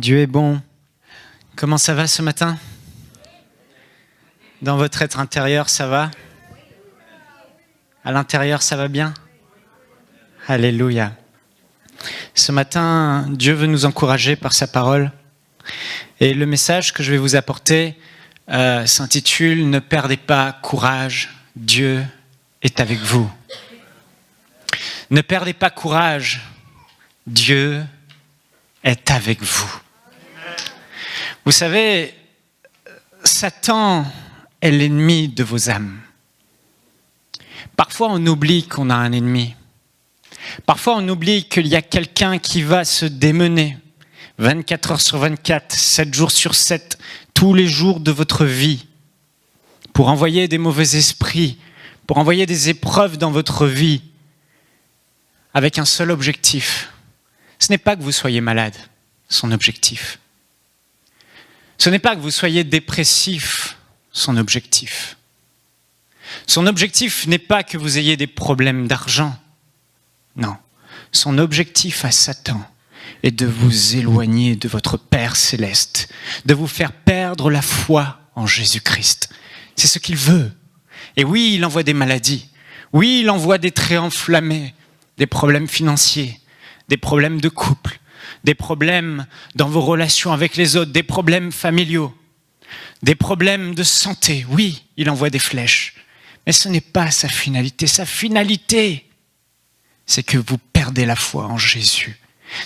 Dieu est bon. Comment ça va ce matin? Dans votre être intérieur, ça va? À l'intérieur, ça va bien? Alléluia. Ce matin, Dieu veut nous encourager par sa parole. Et le message que je vais vous apporter s'intitule « Ne perdez pas courage, Dieu est avec vous ». Ne perdez pas courage, Dieu est avec vous. Vous savez, Satan est l'ennemi de vos âmes. Parfois, on oublie qu'on a un ennemi. Parfois, on oublie qu'il y a quelqu'un qui va se démener 24 heures sur 24, 7 jours sur 7, tous les jours de votre vie, pour envoyer des mauvais esprits, pour envoyer des épreuves dans votre vie, avec un seul objectif. Ce n'est pas que vous soyez malade, son objectif. Ce n'est pas que vous soyez dépressif, son objectif. Son objectif n'est pas que vous ayez des problèmes d'argent. Non, son objectif à Satan est de vous éloigner de votre Père céleste, de vous faire perdre la foi en Jésus-Christ. C'est ce qu'il veut. Et oui, il envoie des maladies. Oui, il envoie des traits enflammés, des problèmes financiers, des problèmes de couple, des problèmes dans vos relations avec les autres, des problèmes familiaux, des problèmes de santé. Oui, il envoie des flèches. Mais ce n'est pas sa finalité. Sa finalité, c'est que vous perdez la foi en Jésus.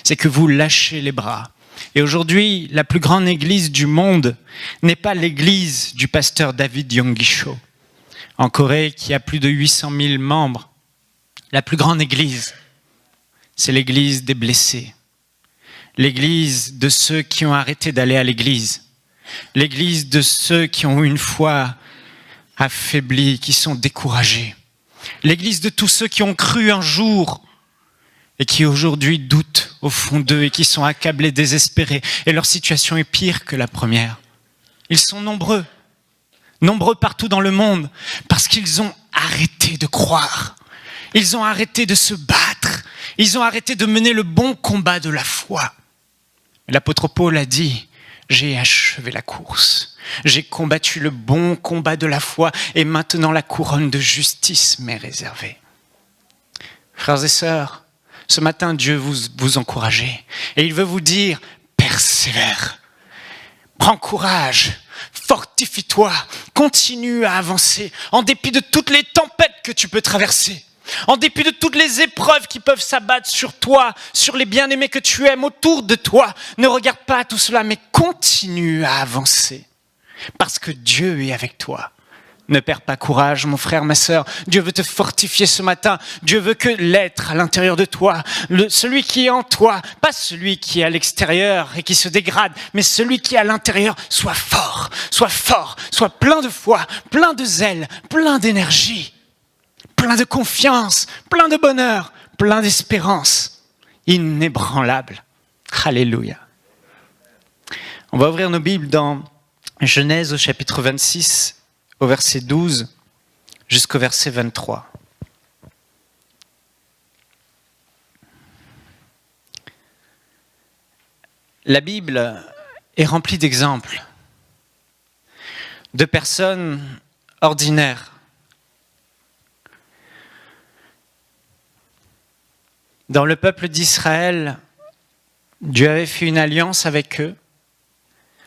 C'est que vous lâchez les bras. Et aujourd'hui, la plus grande église du monde n'est pas l'église du pasteur David Yonggi-cho en Corée, qui a plus de 800 000 membres. La plus grande église, c'est l'église des blessés. L'église de ceux qui ont arrêté d'aller à l'église. L'église de ceux qui ont une foi affaiblis, qui sont découragés. L'église de tous ceux qui ont cru un jour et qui aujourd'hui doutent au fond d'eux et qui sont accablés, désespérés. Et leur situation est pire que la première. Ils sont nombreux partout dans le monde parce qu'ils ont arrêté de croire. Ils ont arrêté de se battre. Ils ont arrêté de mener le bon combat de la foi. L'apôtre Paul a dit: j'ai achevé la course, j'ai combattu le bon combat de la foi et maintenant la couronne de justice m'est réservée. Frères et sœurs, ce matin Dieu vous encourage et il veut vous dire: persévère, prends courage, fortifie-toi, continue à avancer en dépit de toutes les tempêtes que tu peux traverser. En dépit de toutes les épreuves qui peuvent s'abattre sur toi, sur les bien-aimés que tu aimes autour de toi, ne regarde pas tout cela, mais continue à avancer. Parce que Dieu est avec toi. Ne perds pas courage, mon frère, ma sœur. Dieu veut te fortifier ce matin. Dieu veut que l'être à l'intérieur de toi, celui qui est en toi, pas celui qui est à l'extérieur et qui se dégrade, mais celui qui est à l'intérieur, soit fort, soit plein de foi, plein de zèle, plein d'énergie. Plein de confiance, plein de bonheur, plein d'espérance, inébranlable. Alléluia. On va ouvrir nos Bibles dans Genèse au chapitre 26, au verset 12 jusqu'au verset 23. La Bible est remplie d'exemples de personnes ordinaires, dans le peuple d'Israël. Dieu avait fait une alliance avec eux,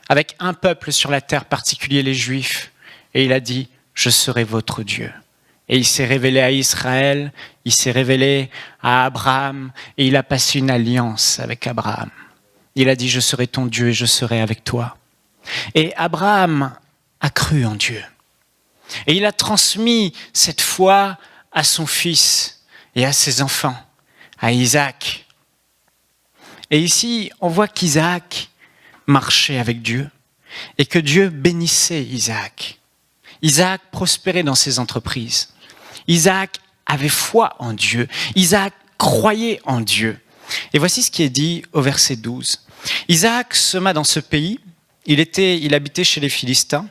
avec un peuple sur la terre particulier, les Juifs. Et il a dit: je serai votre Dieu. Et il s'est révélé à Israël, il s'est révélé à Abraham, et il a passé une alliance avec Abraham. Il a dit: je serai ton Dieu et je serai avec toi. Et Abraham a cru en Dieu. Et il a transmis cette foi à son fils et à ses enfants, à Isaac. Et ici, on voit qu'Isaac marchait avec Dieu et que Dieu bénissait Isaac. Isaac prospérait dans ses entreprises. Isaac avait foi en Dieu. Isaac croyait en Dieu. Et voici ce qui est dit au verset 12. Isaac sema dans ce pays. Il habitait chez les Philistins.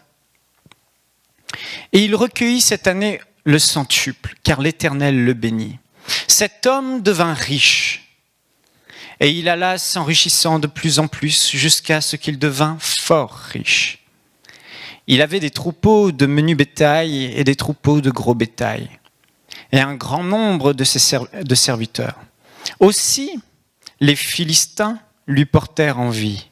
Et il recueillit cette année le centuple, car l'Éternel le bénit. Cet homme devint riche Et il alla s'enrichissant de plus en plus jusqu'à ce qu'il devint fort riche. Il avait des troupeaux de menu bétail et des troupeaux de gros bétail, et un grand nombre de serviteurs. Aussi, les Philistins lui portèrent envie.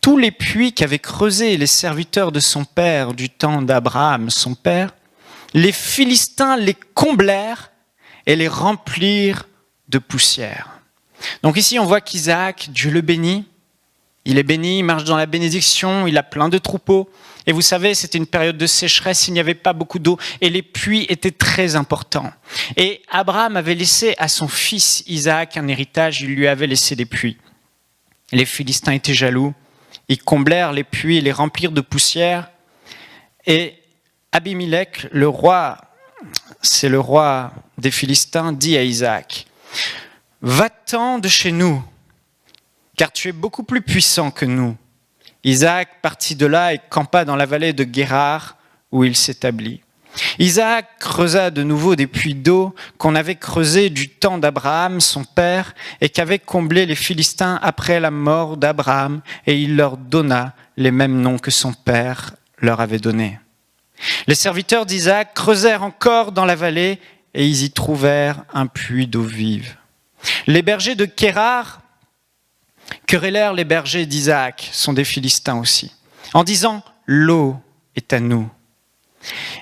Tous les puits qu'avaient creusés les serviteurs de son père du temps d'Abraham, son père, les Philistins les comblèrent et les remplirent de poussière. Donc ici, on voit qu'Isaac, Dieu le bénit. Il est béni, il marche dans la bénédiction, il a plein de troupeaux. Et vous savez, c'était une période de sécheresse, il n'y avait pas beaucoup d'eau et les puits étaient très importants. Et Abraham avait laissé à son fils Isaac un héritage, il lui avait laissé des puits. Les Philistins étaient jaloux, ils comblèrent les puits et les remplirent de poussière. Et Abimelech, le roi, c'est le roi des Philistins, dit à Isaac, « Va-t'en de chez nous, car tu es beaucoup plus puissant que nous. » Isaac partit de là et campa dans la vallée de Guérar, où il s'établit. Isaac creusa de nouveau des puits d'eau qu'on avait creusés du temps d'Abraham, son père, et qu'avaient comblés les Philistins après la mort d'Abraham, et il leur donna les mêmes noms que son père leur avait donnés. Les serviteurs d'Isaac creusèrent encore dans la vallée, et ils y trouvèrent un puits d'eau vive. Les bergers de Guérar querellèrent les bergers d'Isaac, sont des Philistins aussi, en disant « L'eau est à nous ».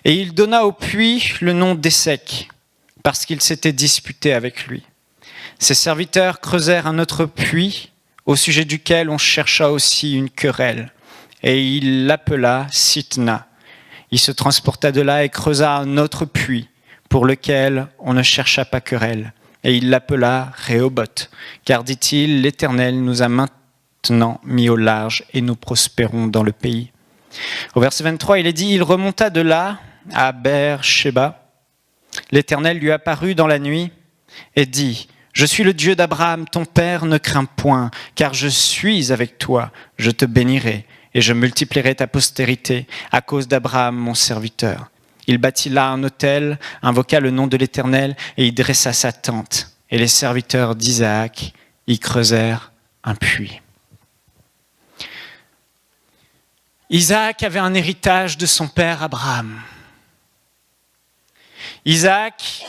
Et il donna au puits le nom d'Essek, parce qu'il s'était disputé avec lui. Ses serviteurs creusèrent un autre puits, au sujet duquel on chercha aussi une querelle, et il l'appela Sitna. Il se transporta de là et creusa un autre puits, pour lequel on ne chercha pas querelle. Et il l'appela Rehoboth, car, dit-il, l'Éternel nous a maintenant mis au large et nous prospérons dans le pays. Au verset 23, il est dit, il remonta de là à Beer-Sheba. L'Éternel lui apparut dans la nuit et dit, je suis le Dieu d'Abraham, ton père, ne crains point, car je suis avec toi, je te bénirai et je multiplierai ta postérité à cause d'Abraham, mon serviteur. Il bâtit là un autel, invoqua le nom de l'Éternel et y dressa sa tente. Et les serviteurs d'Isaac y creusèrent un puits. Isaac avait un héritage de son père Abraham. Isaac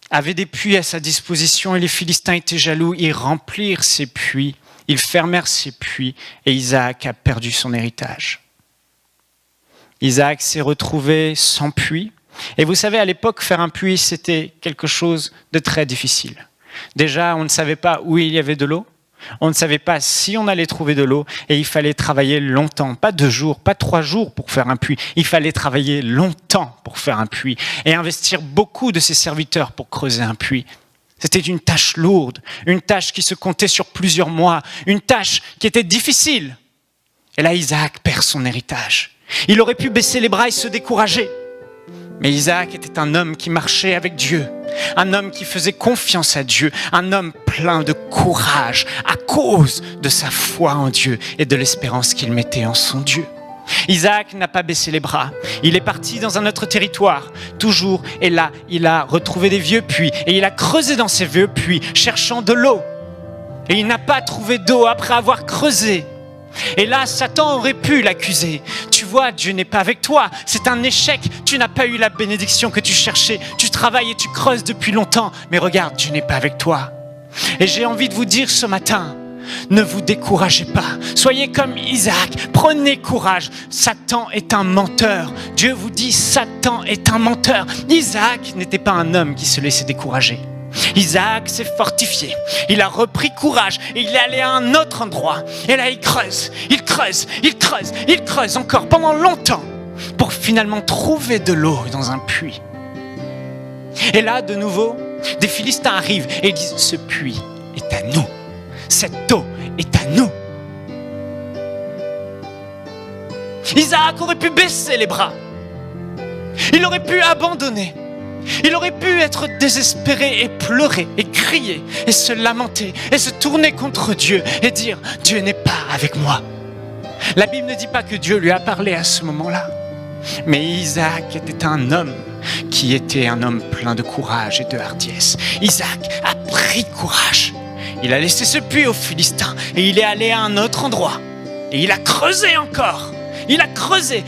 avait des puits à sa disposition et les Philistins étaient jaloux. Ils remplirent ces puits, ils fermèrent ces puits et Isaac a perdu son héritage. Isaac s'est retrouvé sans puits. Et vous savez, à l'époque, faire un puits, c'était quelque chose de très difficile. Déjà, on ne savait pas où il y avait de l'eau. On ne savait pas si on allait trouver de l'eau. Et il fallait travailler longtemps. Pas 2 jours, pas 3 jours pour faire un puits. Il fallait travailler longtemps pour faire un puits. Et investir beaucoup de ses serviteurs pour creuser un puits. C'était une tâche lourde. Une tâche qui se comptait sur plusieurs mois. Une tâche qui était difficile. Et là, Isaac perd son héritage. Il aurait pu baisser les bras et se décourager. Mais Isaac était un homme qui marchait avec Dieu, un homme qui faisait confiance à Dieu, un homme plein de courage à cause de sa foi en Dieu et de l'espérance qu'il mettait en son Dieu. Isaac n'a pas baissé les bras. Il est parti dans un autre territoire, toujours, et là, il a retrouvé des vieux puits et il a creusé dans ces vieux puits, cherchant de l'eau. Et il n'a pas trouvé d'eau après avoir creusé. Et là, Satan aurait pu l'accuser. Tu vois, Dieu n'est pas avec toi. C'est un échec. Tu n'as pas eu la bénédiction que tu cherchais. Tu travailles et tu creuses depuis longtemps. Mais regarde, Dieu n'est pas avec toi. Et j'ai envie de vous dire ce matin, ne vous découragez pas. Soyez comme Isaac. Prenez courage. Satan est un menteur. Dieu vous dit, Satan est un menteur. Isaac n'était pas un homme qui se laissait décourager. Isaac s'est fortifié, il a repris courage et il est allé à un autre endroit. Et là il creuse encore pendant longtemps pour finalement trouver de l'eau dans un puits. Et là de nouveau, des Philistins arrivent et disent « Ce puits est à nous, cette eau est à nous ». Isaac aurait pu baisser les bras, il aurait pu abandonner. Il aurait pu être désespéré et pleurer et crier et se lamenter et se tourner contre Dieu et dire « Dieu n'est pas avec moi ». La Bible ne dit pas que Dieu lui a parlé à ce moment-là. Mais Isaac était un homme qui était un homme plein de courage et de hardiesse. Isaac a pris courage. Il a laissé ce puits aux Philistins et il est allé à un autre endroit. Et il a creusé encore. Il a creusé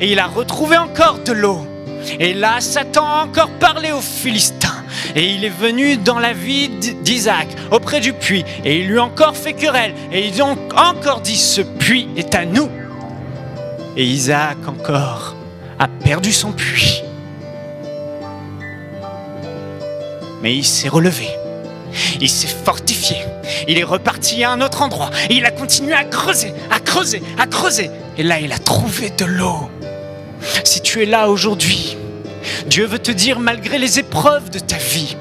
et il a retrouvé encore de l'eau. Et là, Satan a encore parlé aux Philistins. Et il est venu dans la vie d'Isaac, auprès du puits. Et il lui a encore fait querelle. Et ils ont encore dit, ce puits est à nous. Et Isaac encore a perdu son puits. Mais il s'est relevé. Il s'est fortifié. Il est reparti à un autre endroit. Et il a continué à creuser. Et là, il a trouvé de l'eau. Si tu es là aujourd'hui, Dieu veut te dire, malgré les épreuves de ta vie,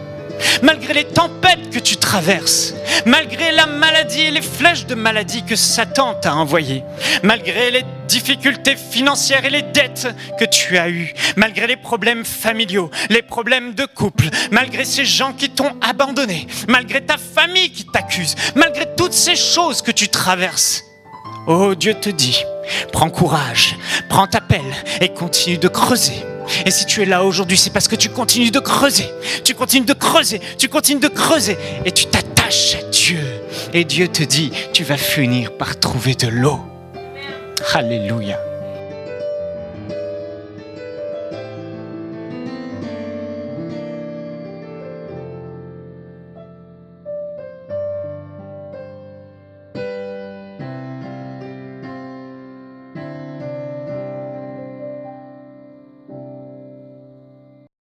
malgré les tempêtes que tu traverses, malgré la maladie et les flèches de maladie que Satan t'a envoyées, malgré les difficultés financières et les dettes que tu as eues, malgré les problèmes familiaux, les problèmes de couple, malgré ces gens qui t'ont abandonné, malgré ta famille qui t'accuse, malgré toutes ces choses que tu traverses, oh, Dieu te dit, prends courage, prends ta pelle et continue de creuser. Et si tu es là aujourd'hui, c'est parce que tu continues de creuser. Tu continues de creuser et tu t'attaches à Dieu. Et Dieu te dit, tu vas finir par trouver de l'eau. Alléluia.